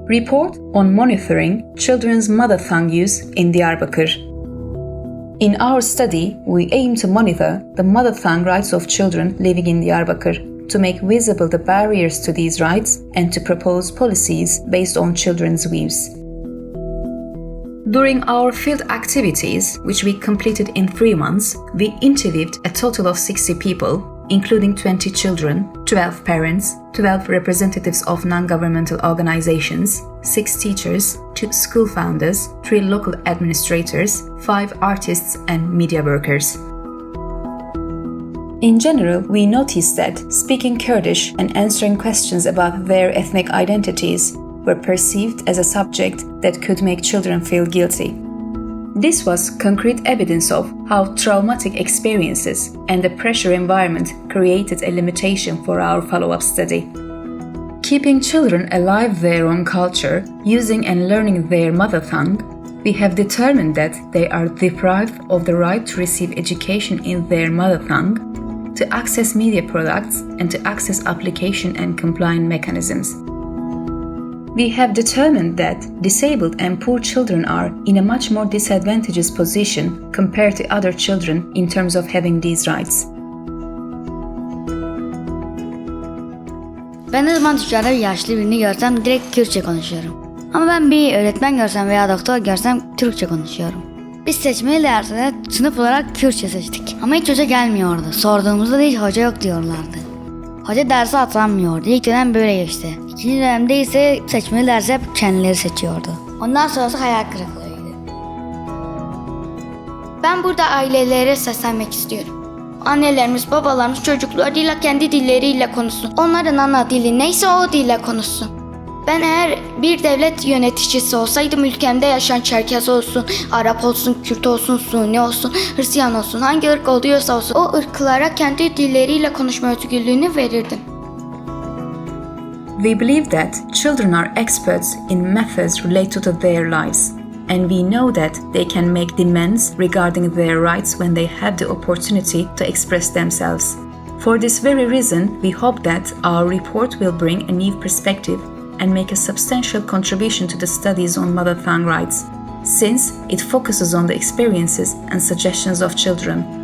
Report on monitoring children's mother tongue use in Diyarbakir. In our study, we aim to monitor the mother tongue rights of children living in Diyarbakir, to make visible the barriers to these rights and to propose policies based on children's views. During our field activities, which we completed in 3 months, we interviewed a total of 60 people, including 20 children, 12 parents, 12 representatives of non-governmental organizations, 6 teachers, 2 school founders, 3 local administrators, 5 artists and media workers. In general, we noticed that speaking Kurdish and answering questions about their ethnic identities were perceived as a subject that could make children feel guilty. This was concrete evidence of how traumatic experiences and the pressure environment created a limitation for our follow-up study. Keeping children alive their own culture, using and learning their mother tongue, we have determined that they are deprived of the right to receive education in their mother tongue, to access media products, and to access application and compliance mechanisms. We have determined that disabled and poor children are in a much more disadvantageous position compared to other children in terms of having these rights. Ben ne zaman dışarıda yaşlı birini görsem direkt Kürtçe konuşuyorum. Ama ben bir öğretmen görsem veya doktor görsem Türkçe konuşuyorum. Biz seçmeli derste sınıf olarak Kürtçe seçtik. Ama hiç hoca gelmiyordu. Sorduğumuzda da hiç hoca yok diyorlardı. Hoca dersi atanmıyordu. İlk dönem böyle geçti. İkinci dönemde ise seçmeli dersi hep kendileri seçiyordu. Ondan sonrası hayal kırıklığıydı. Ben burada ailelere seslenmek istiyorum. Annelerimiz, babalarımız çocuklarıyla kendi dilleriyle konuşsun. Onların ana dili neyse o dille konuşsun. Ben eğer bir devlet yöneticisi olsaydım ülkemde yaşayan Çerkez olsun, Arap olsun, Kürt olsun, Suni olsun, Hristiyan olsun, hangi ırk oluyorsa olsun o ırklara kendi dilleriyle konuşma özgürlüğünü verirdim. We believe that children are experts in methods related to their lives, and we know that they can make demands regarding their rights when they have the opportunity to express themselves. For this very reason, we hope that our report will bring a new perspective and make a substantial contribution to the studies on mother tongue rights, since it focuses on the experiences and suggestions of children.